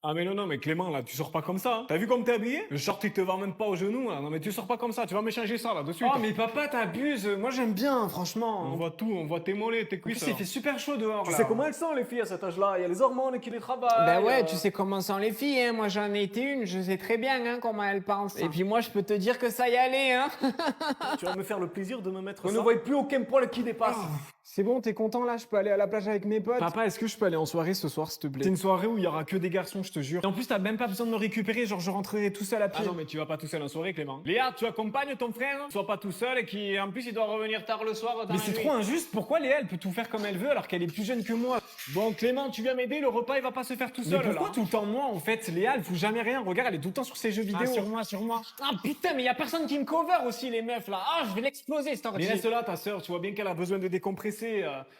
Ah mais non, non, mais Clément, là, tu sors pas comme ça, hein. T'as vu comme t'es habillé? Le short, il te va même pas aux genoux, là. Non, mais tu sors pas comme ça, tu vas me changer ça, là, de suite. Oh, mais papa, t'abuses. Moi, j'aime bien, franchement. On voit tout, on voit tes mollets, tes En plus, cuisses, il là. fait super chaud dehors, Tu là. sais comment elles sont, les filles, à cet âge-là? Il y a les hormones qui les Ben travaillent. ouais, tu sais comment sont les filles, hein. Moi, j'en ai été une, je sais très bien, hein, comment elles pensent. Et puis moi, je peux te dire que ça y allait, hein. Tu vas me faire le plaisir de me mettre On ça. ne voit plus aucun poil qui dépasse. C'est bon, t'es content, là? Je peux aller à la plage avec mes potes? Papa, est-ce que je peux aller en soirée ce soir, s'il te plaît? C'est une soirée où il y aura que des garçons, je te jure. Et en plus, t'as même pas besoin de me récupérer, genre, je rentrerai tout seul à Ah pied. non, mais tu vas pas tout seul en soirée, Clément. Léa, tu accompagnes ton frère, sois pas tout seul et qui, en plus, il doit revenir tard le soir dans Mais la c'est nuit. trop injuste, pourquoi Léa, elle peut tout faire comme elle veut alors qu'elle est plus jeune que moi? Bon, Clément, tu viens m'aider, le repas, il va pas se faire tout Mais seul, pourquoi là. tout le temps moi, en fait? Léa, elle fout jamais rien, regarde, elle est tout le temps sur ses jeux vidéo. Ah, sur moi, sur moi. Ah putain, mais y a personne qui me cover aussi, les meufs, là. Ah, je vais l'exploser, cette ordi. Mais laisse-la, ta sœur, tu vois bien qu'elle a besoin de décompresser.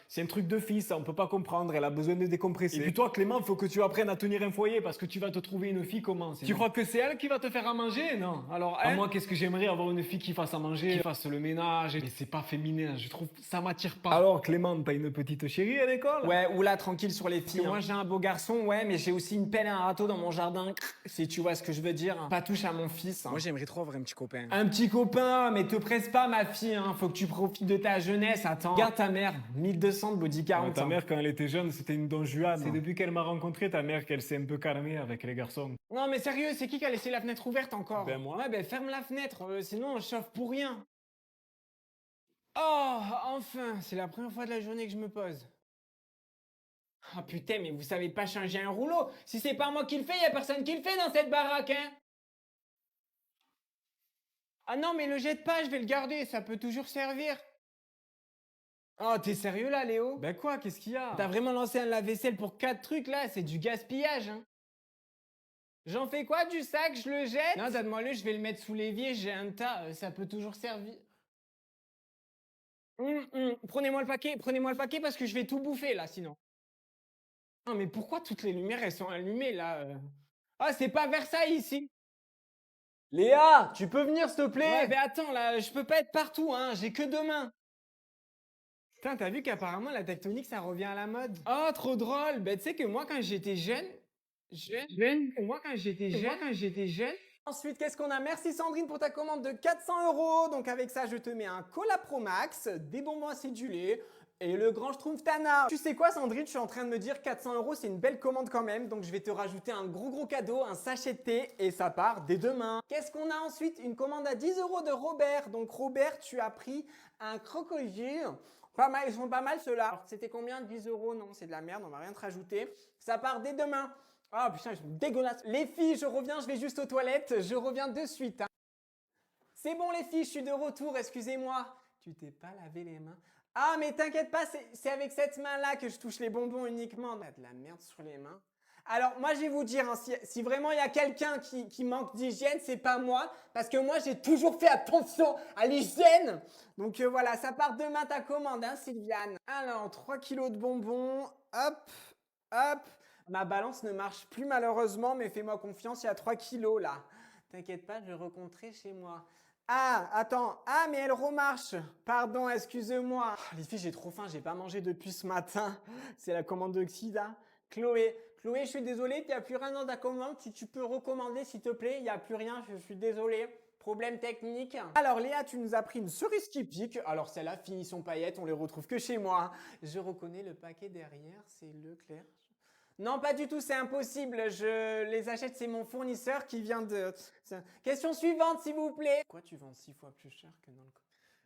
C'est un truc de fille, ça, on peut pas comprendre, elle a besoin de décompresser. Et puis toi, Clément, faut que tu apprennes à tenir un foyer parce que tu vas te trouver une fille comment? Tu crois que c'est elle qui va te faire à manger? Non. Alors, Ah, elle, moi, qu'est-ce que j'aimerais avoir une fille qui fasse à manger, qui fasse le ménage. Mais c'est pas féminin, je trouve, ça m'attire pas. Alors, Clément, t'as une petite chérie à l'école? Ouais, ou là, tranquille sur les filles. Moi, j'ai un beau garçon, ouais, mais j'ai aussi une pelle et un râteau dans mon jardin. Si tu vois ce que je veux dire. Pas touche à mon fils. Moi, j'aimerais trop avoir un petit copain. Un petit copain, mais te presse pas, ma fille, hein. Faut que tu profites de ta jeunesse. Attends. Regarde ta mère, 1200 de body 40. Ta mère, quand elle était jeune, c'était une Don Juan. C'est depuis qu'elle m'a rencontré, ta mère, qu'elle s'est un peu calmée avec les garçons. Non, mais sérieux, c'est qui a laissé la fenêtre ouverte encore? Ben, moi. Ouais, ben ferme la fenêtre, sinon on chauffe pour rien. Oh, enfin, c'est la première fois de la journée que je me pose. Ah putain, mais vous savez pas changer un rouleau. Si c'est pas moi qui le fais, y a personne qui le fait dans cette baraque, hein. Ah non, mais le jette pas, je vais le garder, ça peut toujours servir. Oh, t'es sérieux là, Léo? Ben quoi, qu'est-ce qu'il y a? T'as vraiment lancé un lave-vaisselle pour 4 trucs là? C'est du gaspillage, hein. J'en fais quoi du sac? Je le jette? Non, donne-moi-le, je vais le mettre sous l'évier, j'ai un tas, ça peut toujours servir. Prenez-moi le paquet parce que je vais tout bouffer là sinon. Non, mais pourquoi toutes les lumières elles sont allumées là? Ah, c'est pas Versailles ici! Léa, tu peux venir, s'il te Ouais, plaît? mais attends là, je peux pas être partout, hein, j'ai que 2 mains. Putain, t'as vu qu'apparemment la tectonique ça revient à la mode? Oh, trop drôle! Ben, tu sais que moi quand j'étais moi quand j'étais jeune. Ensuite, qu'est-ce qu'on a? Merci Sandrine pour ta commande de 400 €. Donc avec ça, je te mets un Cola Pro Max, des bonbons acidulés et le Grand Schtroumpf Tana. Tu sais quoi Sandrine? Je suis en train de me dire 400 €, c'est une belle commande quand même. Donc je vais te rajouter un gros cadeau, un sachet de thé et ça part dès demain. Qu'est-ce qu'on a ensuite? Une commande à 10 € de Robert. Donc Robert, tu as pris un crocodile. Pas mal, ils sont pas mal ceux-là. Alors, c'était combien? 10 €? Non, c'est de la merde, on va rien te rajouter. Ça part dès demain. Ah putain, ils sont dégueulasses. Les filles, je reviens, je vais juste aux toilettes. Je reviens de suite, hein. C'est bon les filles, je suis de retour, excusez-moi. Tu t'es pas lavé les mains? Ah mais t'inquiète pas, c'est avec cette main-là que je touche les bonbons uniquement. Il y a de la merde sur les mains. Alors moi je vais vous dire, hein, si vraiment il y a quelqu'un qui manque d'hygiène, c'est pas moi. Parce que moi j'ai toujours fait attention à l'hygiène. Donc voilà, ça part demain ta commande, hein Sylviane. Alors, 3 kilos de bonbons, hop, hop. Ma balance ne marche plus malheureusement, mais fais-moi confiance, il y a 3 kilos là. T'inquiète pas, je vais recompter chez moi. Ah, attends. Ah, mais elle remarche. Pardon, excuse-moi. Ah, les filles, j'ai trop faim, j'ai pas mangé depuis ce matin. C'est la commande de qui là? Chloé, je suis désolée, il n'y a plus rien dans ta commande. Tu peux recommander s'il te plaît? Il n'y a plus rien, je suis désolée. Problème technique. Alors Léa, tu nous as pris une cerise qui pique. Alors celle-là, finition paillettes, on les retrouve que chez moi. Je reconnais le paquet derrière, c'est Leclerc. Non, pas du tout, c'est impossible. Je les achète, c'est mon fournisseur qui vient de... Question suivante, s'il vous plaît. Pourquoi tu vends 6 fois plus cher que dans le...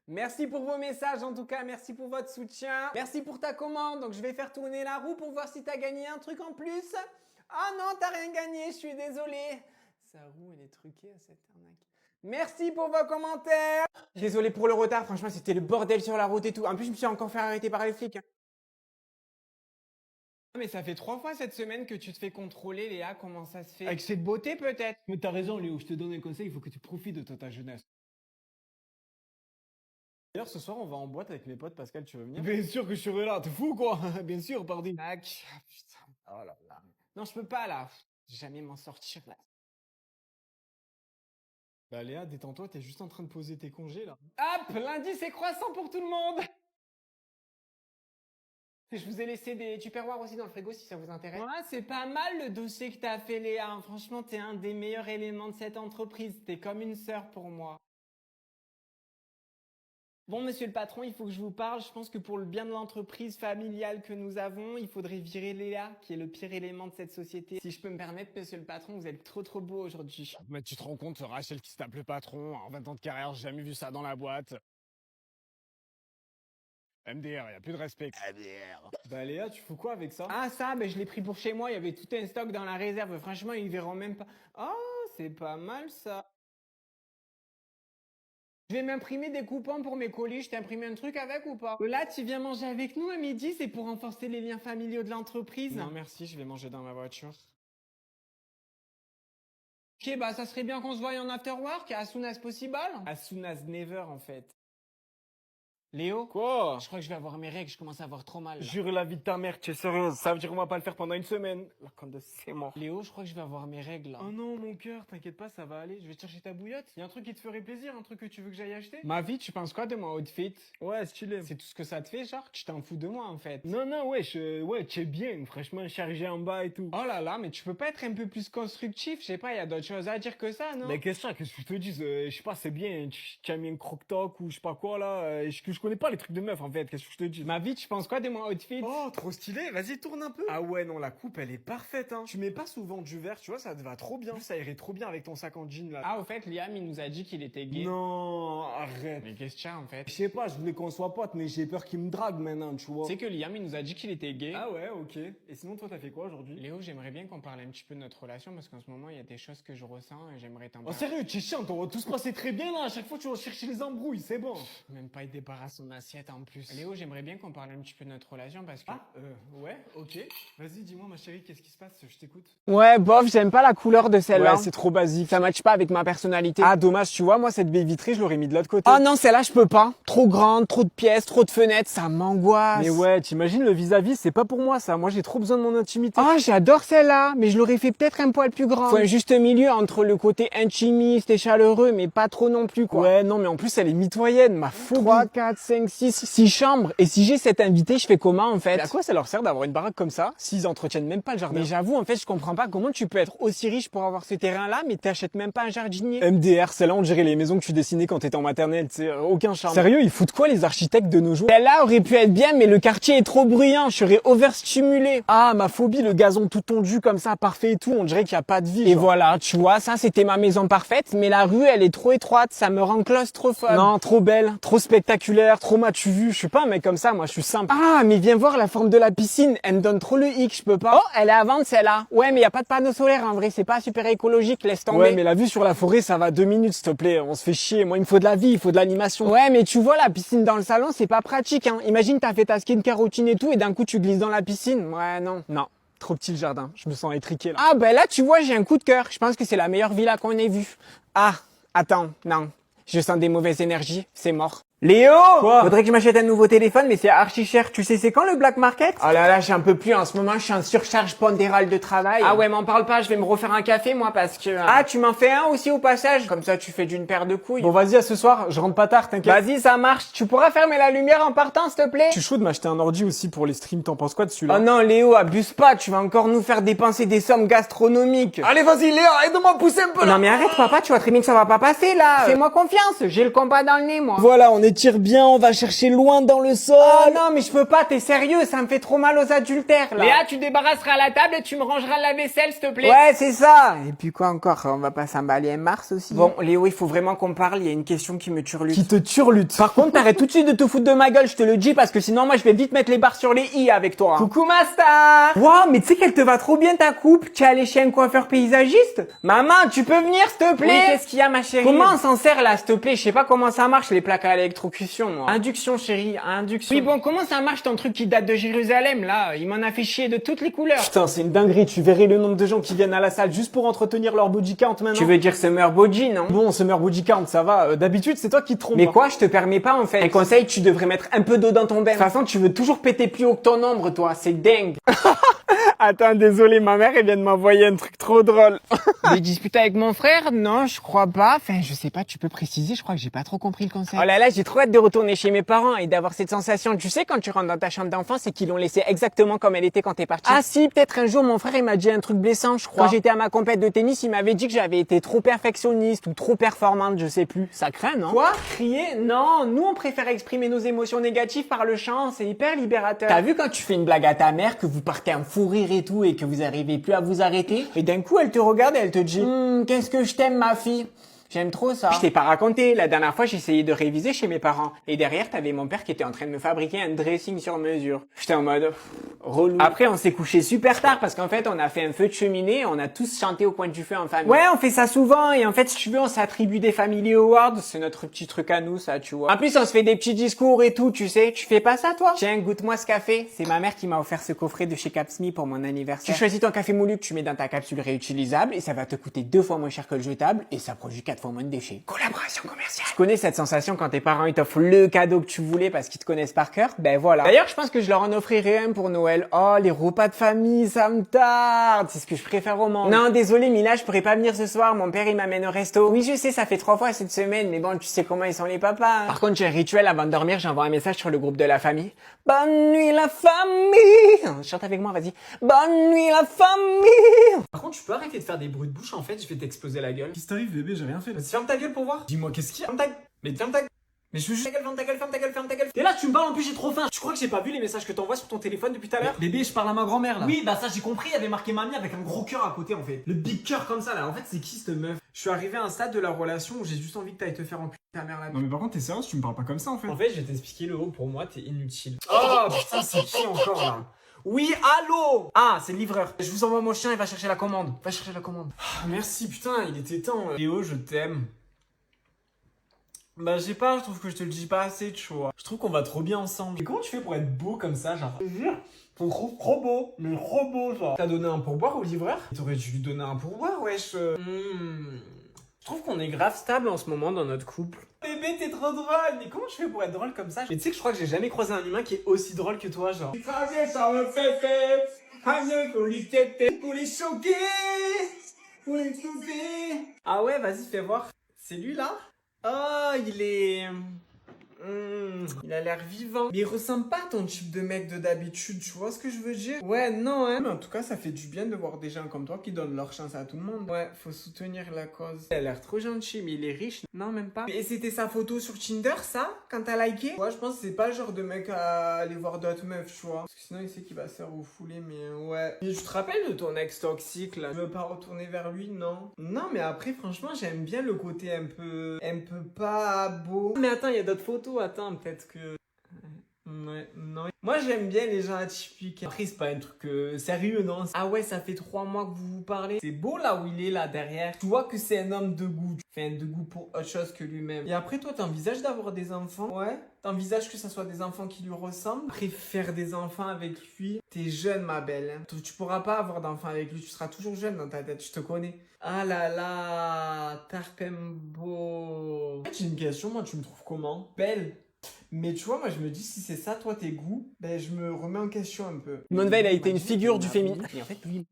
Merci pour vos messages, en tout cas, merci pour votre soutien. Merci pour ta commande, donc je vais faire tourner la roue pour voir si t'as gagné un truc en plus. Ah non, t'as rien gagné, je suis désolée. Sa roue, elle est truquée à cette arnaque. Merci pour vos commentaires. Désolé pour le retard, franchement, c'était le bordel sur la route et tout. En plus, je me suis encore fait arrêter par les flics. Mais ça fait 3 fois cette semaine que tu te fais contrôler, Léa, comment ça se fait? Avec cette beauté peut-être? Mais t'as raison, Léo, je te donne un conseil, il faut que tu profites de ta jeunesse. D'ailleurs, ce soir, on va en boîte avec mes potes. Pascal, tu veux venir? Bien sûr que je serai là, t'es fou quoi? Bien sûr, pardon. Tac. Ah, putain. Oh là là. Non, je peux pas là. Jamais m'en sortir là. Bah Léa, détends-toi, t'es juste en train de poser tes congés là. Hop, lundi c'est croissant pour tout le monde. Je vous ai laissé des tupperwares aussi dans le frigo si ça vous intéresse. Ouais, c'est pas mal le dossier que t'as fait, Léa. Franchement, t'es un des meilleurs éléments de cette entreprise. T'es comme une sœur pour moi. Bon, monsieur le patron, il faut que je vous parle. Je pense que pour le bien de l'entreprise familiale que nous avons, il faudrait virer Léa, qui est le pire élément de cette société. Si je peux me permettre, monsieur le patron, vous êtes trop beau aujourd'hui. Mais tu te rends compte, Rachel qui se tape le patron, en 20 ans de carrière, j'ai jamais vu ça dans la boîte. MDR, y a plus de respect. MDR. Bah Léa, tu fous quoi avec ça? Ah ça, je l'ai pris pour chez moi, il y avait tout un stock dans la réserve. Franchement, ils verront même pas. Oh, c'est pas mal ça. Je vais m'imprimer des coupons pour mes colis, je t'imprime un truc avec ou pas? Là, tu viens manger avec nous à midi, c'est pour renforcer les liens familiaux de l'entreprise. Non merci, je vais manger dans ma voiture. Ok, ça serait bien qu'on se voie en after work, as soon as possible. As soon as never, en fait. Léo? Quoi? Je crois que je vais avoir mes règles, je commence à avoir trop mal. Là. Jure la vie de ta mère, tu es sérieuse? Ça veut dire qu'on va pas le faire pendant une semaine. La conne de c'est mort. Léo, je crois que je vais avoir mes règles là. Oh non, mon cœur, t'inquiète pas, ça va aller. Je vais te chercher ta bouillotte. Y a un truc qui te ferait plaisir, un truc que tu veux que j'aille acheter? Ma vie, tu penses quoi de mon outfit? Ouais, stylé. C'est tout ce que ça te fait, genre? Tu t'en fous de moi en fait. Non, ouais, tu es bien, franchement, chargé en bas et tout. Oh là là, mais tu peux pas être un peu plus constructif? Je sais pas, y a d'autres choses à dire que ça, non? Mais qu'est-ce que je te dis? Je sais pas, c'est bien, tu as mis un croque-toc ou je sais pas quoi là. Je connais pas les trucs de meuf en fait, qu'est-ce que je te dis? Ma vie, tu penses quoi de mon outfit? Oh, trop stylé, vas-y, tourne un peu. Ah ouais, non, la coupe, elle est parfaite, hein. Tu mets pas souvent du vert, tu vois, ça te va trop bien. Ça irait trop bien avec ton sac en jean, là. Ah, au fait, Liam, il nous a dit qu'il était gay. Non, arrête. Mais qu'est-ce que t'as, en fait? Je sais pas, je voulais qu'on soit potes, mais j'ai peur qu'il me drague maintenant, tu vois. C'est que Liam, il nous a dit qu'il était gay. Ah ouais, ok. Et sinon, toi, t'as fait quoi aujourd'hui? Léo, j'aimerais bien qu'on parle un petit peu de notre relation parce qu'en ce moment, il y a des choses que je ressens et j'aimerais t'en Oh parler. sérieux, tu es chiant, on va tout se passer très bien là. À chaque fois, tu vas chercher les embrouilles, c'est bon. Même pas, il débarrasse son assiette en plus. Léo, j'aimerais bien qu'on parle un petit peu de notre relation parce que... Ouais, ok. Vas-y, dis-moi, ma chérie, qu'est-ce qui se passe? Je t'écoute. Ouais, bof, j'aime pas la couleur de celle-là. Ouais, c'est trop basique. Ça matche pas avec ma personnalité. Ah, dommage, tu vois, moi, cette baie vitrée, je l'aurais mis de l'autre côté. Oh non, celle-là, je peux pas. Trop grande, trop de pièces, trop de fenêtres, ça m'angoisse. Mais ouais, t'imagines le vis-à-vis, c'est pas pour moi ça. Moi, j'ai trop besoin de mon intimité. Oh, j'adore celle-là, mais je l'aurais fait peut-être un poil plus grand. Faut un juste milieu entre le côté intimiste et chaleureux, mais pas trop non plus, quoi. Ouais, non, mais en plus, elle est mitoyenne, ma phobie. 3, 4, 5, 6 chambres. Et si j'ai cet invité, je fais comment, en fait? Mais à quoi ça leur sert d'avoir une baraque comme ça, s'ils entretiennent même pas le jardin? Mais j'avoue, en fait, je comprends pas comment tu peux être aussi riche pour avoir ce terrain-là, mais t'achètes même pas un jardinier. MDR, celle-là, on dirait les maisons que tu dessinais quand t'étais en maternelle, tu sais, aucun charme. Sérieux, ils foutent quoi les architectes de nos jours? Celle-là aurait pu être bien, mais le quartier est trop bruyant, je serais overstimulé. Ah, ma phobie, le gazon tout tondu comme ça, parfait et tout, on dirait qu'il y a pas de vie. Et genre. voilà, tu vois, ça c'était ma maison parfaite, mais la rue elle est trop étroite, ça me rend claustrophobe. Non, trop belle, trop spectaculaire, trop m'as-tu vu, je suis pas un mec comme ça, moi je suis simple. Ah, mais viens voir la forme de la piscine, elle me donne trop le hic, je peux pas. Oh, elle est à vendre celle-là. Ouais, mais y a pas de panneau solaire en vrai, c'est pas super écologique, laisse tomber. Ouais, mais la vue sur la forêt, ça va 2 minutes, s'il te plaît, on se fait chier. Moi, il me faut de la vie, il faut de l'animation. Ouais, mais tu vois, la piscine dans le salon, c'est pas pratique, hein. Imagine, t'as fait ta skincare routine et tout, et d'un coup, tu glisses dans la piscine. Ouais, non. Non, trop petit le jardin, je me sens étriqué là. Ah, ben là, tu vois, j'ai un coup de cœur. Je pense que c'est la meilleure villa qu'on ait vue. Ah, attends, non. Je sens des mauvaises énergies, c'est mort. Léo! Quoi? Faudrait que je m'achète un nouveau téléphone, mais c'est archi cher. Tu sais, c'est quand le black market? Oh là là, j'en peux plus. En ce moment, je suis en surcharge pondérale de travail. Ah ouais, m'en parle pas. Je vais me refaire un café, moi, parce que... Ah, tu m'en fais un aussi au passage? Comme ça, tu fais d'une paire de couilles. Bon, vas-y, à ce soir, je rentre pas tard, t'inquiète. Vas-y, ça marche. Tu pourras fermer la lumière en partant, s'il te plaît? Je suis chaud de m'acheter un ordi aussi pour les streams, t'en penses quoi dessus là? Oh non, Léo, abuse pas. Tu vas encore nous faire dépenser des sommes gastronomiques. Allez, vas-y, Léa, aide-moi à pousser un peu là. Non mais arrête papa, tu vois très bien que ça va pas passer là. Fais-moi confiance, j'ai le combat dans le nez moi. Voilà, on étire bien, on va chercher loin dans le sol. Oh non mais je peux pas, t'es sérieux, ça me fait trop mal aux adultères là. Léa, tu débarrasseras la table et tu me rangeras la vaisselle s'il te plaît. Ouais c'est ça. Et puis quoi encore, on va pas s'emballer un Mars aussi. Bon Léo, il faut vraiment qu'on parle, il y a une question qui me turlute. Qui te turlute. Par contre, t'arrêtes tout de suite de te foutre de ma gueule, je te le dis, parce que sinon moi je vais vite mettre les barres sur les i avec toi. Coucou ma star. Wow, mais tu sais qu'elle te va trop bien ta coupe. Tu es allé chez un coiffeur paysagiste? Maman, tu peux venir s'il te plaît? Oui, qu'est-ce qu'il y a ma chérie? Comment on s'en sert là s'il te plaît? Je sais pas comment ça marche les plaques à l'électrocution moi. Induction chérie, induction. Oui bon, comment ça marche ton truc qui date de Jérusalem là? Il m'en a fait chier de toutes les couleurs. Putain, c'est une dinguerie, tu verrais le nombre de gens qui viennent à la salle juste pour entretenir leur body count maintenant. Tu veux dire Summer Body, non? Bon, Summer body count, ça va. D'habitude, c'est toi qui te trompes. Mais quoi, je te permets pas en fait. Un conseil, tu devrais mettre un peu d'eau dans ton bain. De toute façon, tu veux toujours péter plus haut que ton ombre, toi. C'est dingue. Attends, désolé, ma mère, elle vient de m'envoyer un truc trop drôle. Des disputes avec mon frère? Non, je crois pas. Enfin, je sais pas, tu peux préciser, je crois que j'ai pas trop compris le concept. Oh là là, j'ai trop hâte de retourner chez mes parents et d'avoir cette sensation. Tu sais, quand tu rentres dans ta chambre d'enfant, c'est qu'ils l'ont laissée exactement comme elle était quand t'es parti. Ah si, peut-être un jour, mon frère, il m'a dit un truc blessant, je crois. Quand j'étais à ma compète de tennis, il m'avait dit que j'avais été trop perfectionniste ou trop performante, je sais plus. Ça craint, non? Quoi? Crier? Non, nous, on préfère exprimer nos émotions négatives par le chant, c'est hyper libérateur. T'as vu quand tu fais une blague à ta mère, que vous partez en fou rire et tout, et que vous arrivez plus à vous arrêter, et d'un coup, elle te regarde et elle te dit qu'est-ce que je t'aime, ma fille? J'aime trop ça. Je t'ai pas raconté, la dernière fois j'essayais de réviser chez mes parents et derrière t'avais mon père qui était en train de me fabriquer un dressing sur mesure. J'étais en mode relou. Après on s'est couché super tard parce qu'en fait on a fait un feu de cheminée et on a tous chanté au coin du feu en famille. Ouais, on fait ça souvent et en fait si tu veux on s'attribue des Family Awards, c'est notre petit truc à nous ça, tu vois. En plus on se fait des petits discours et tout, tu sais. Tu fais pas ça toi? Tiens, goûte-moi ce café. C'est ma mère qui m'a offert ce coffret de chez Capsme pour mon anniversaire. Tu choisis ton café moulu que tu mets dans ta capsule réutilisable et ça va te coûter 2 fois moins cher que le jetable et ça produit 4 fois moins de déchets. Collaboration commerciale. Tu connais cette sensation quand tes parents ils t'offrent le cadeau que tu voulais parce qu'ils te connaissent par cœur? Ben voilà. D'ailleurs, je pense que je leur en offrirai un pour Noël. Oh, les repas de famille, ça me tarde. C'est ce que je préfère au monde. Non, désolé Mila, je pourrais pas venir ce soir. Mon père il m'amène au resto. Oui, je sais, ça fait 3 fois cette semaine, mais bon, tu sais comment ils sont les papas. Hein. Par contre, j'ai un rituel avant de dormir, j'envoie un message sur le groupe de la famille. Bonne nuit la famille. Chante avec moi, vas-y. Bonne nuit la famille. Par contre, tu peux arrêter de faire des bruits de bouche en fait, je vais t'exploser la gueule. Qu'est-ce qui t'arrive bébé, j'ai rien fait. Vas-y, ferme ta gueule pour voir. Dis-moi qu'est-ce qu'il y a. Ferme ta gueule. Mais ferme ta gueule. Mais je veux juste... Ferme ta gueule, ferme ta gueule, ferme ta gueule. T'es là, tu me parles en plus, j'ai trop faim. Tu crois que j'ai pas vu les messages que t'envoies sur ton téléphone depuis tout à l'heure? Bébé, je parle à ma grand-mère là. Oui, bah ça j'ai compris, il y avait marqué mamie avec un gros cœur à côté en fait. Le big cœur comme ça là. En fait, c'est qui cette meuf? Je suis arrivé à un stade de la relation où j'ai juste envie que t'ailles te faire enculer ta mère là. Non mais par contre t'es sérieux, tu me parles pas comme ça en fait. En fait, je vais t'expliquer le haut, pour moi, t'es inutile. Oh putain, c'est qui encore là? Oui, allô? Ah, c'est le livreur. Je vous envoie mon chien, il va chercher la commande. Va chercher la commande. Ah, merci, putain, il était temps. Léo, je t'aime. Bah, je sais pas, je trouve que je te le dis pas assez, tu vois. Je trouve qu'on va trop bien ensemble. Et comment tu fais pour être beau comme ça, genre? Je te jure, je te trouve trop beau. Mais trop beau, genre. T'as donné un pourboire au livreur? T'aurais dû lui donner un pourboire, wesh. Je trouve qu'on est grave stable en ce moment dans notre couple. Bébé, t'es trop drôle. Mais comment je fais pour être drôle comme ça? Mais tu sais que je crois que j'ai jamais croisé un humain qui est aussi drôle que toi, genre. Ça me fait pour les têter, pour les choquer, pour les choquer. Ah ouais, vas-y, fais voir. C'est lui là? Oh, il est... il a l'air vivant. Mais il ressemble pas à ton type de mec de d'habitude, tu vois ce que je veux dire? Ouais, non, hein. Mais en tout cas, ça fait du bien de voir des gens comme toi qui donnent leur chance à tout le monde. Ouais, faut soutenir la cause. Il a l'air trop gentil, mais il est riche. Non, même pas. Et c'était sa photo sur Tinder, ça? Quand t'as liké? Ouais, je pense que c'est pas le genre de mec à aller voir d'autres meufs, tu vois. Parce que sinon, il sait qu'il va se faire refouler, mais ouais. Mais tu te rappelles de ton ex toxique, là? Tu veux pas retourner vers lui, non? Non, mais après, franchement, j'aime bien le côté un peu pas beau. Mais attends, il y a d'autres photos. Attends, peut-être que... Ouais, non. Moi, j'aime bien les gens atypiques. Après, c'est pas un truc sérieux, non? Ah ouais, ça fait 3 mois que vous vous parlez. C'est beau là où il est, là, derrière. Tu vois que c'est un homme de goût. Enfin, de goût pour autre chose que lui-même. Et après, toi, t'envisages d'avoir des enfants? Ouais. T'envisages que ça soit des enfants qui lui ressemblent? Après, faire des enfants avec lui, t'es jeune, ma belle. Hein. Tu pourras pas avoir d'enfants avec lui. Tu seras toujours jeune dans ta tête, je te connais. Ah là là, Tarpembo. En fait, j'ai une question, moi, tu me trouves comment? Belle. Mais tu vois, moi je me dis, si c'est ça, toi, tes goûts, ben je me remets en question un peu. Simone Veil a été une figure du féminisme. Et en fait, lui...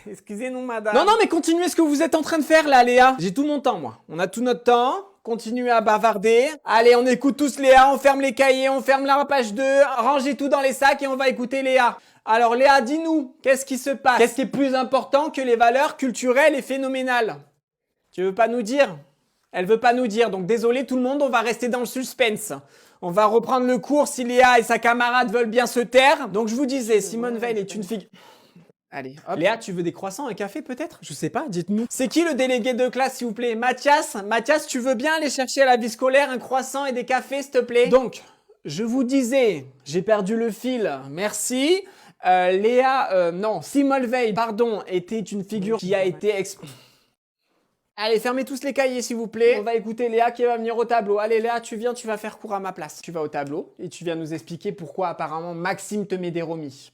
Excusez-nous, madame. Non, mais continuez ce que vous êtes en train de faire, là, Léa. J'ai tout mon temps, moi. On a tout notre temps. Continuez à bavarder. Allez, on écoute tous Léa. On ferme les cahiers, on ferme la page 2. Rangez tout dans les sacs et on va écouter Léa. Alors, Léa, dis-nous, qu'est-ce qui se passe? Qu'est-ce qui est plus important que les valeurs culturelles et phénoménales? Tu veux pas nous dire? Elle veut pas nous dire, donc désolé tout le monde, on va rester dans le suspense. On va reprendre le cours si Léa et sa camarade veulent bien se taire. Donc je vous disais, Simone Veil est une figure... Allez, hop. Léa, tu veux des croissants, un café peut-être? Je sais pas, dites-nous. C'est qui le délégué de classe, s'il vous plaît? Mathias? Mathias, tu veux bien aller chercher à la vie scolaire un croissant et des cafés, s'il te plaît? Donc, je vous disais, j'ai perdu le fil, merci. Simone Veil, pardon, était une figure qui a été... Allez, fermez tous les cahiers, s'il vous plaît. On va écouter Léa qui va venir au tableau. Allez, Léa, tu viens, tu vas faire cours à ma place. Tu vas au tableau et tu viens nous expliquer pourquoi apparemment Maxime te met des remis.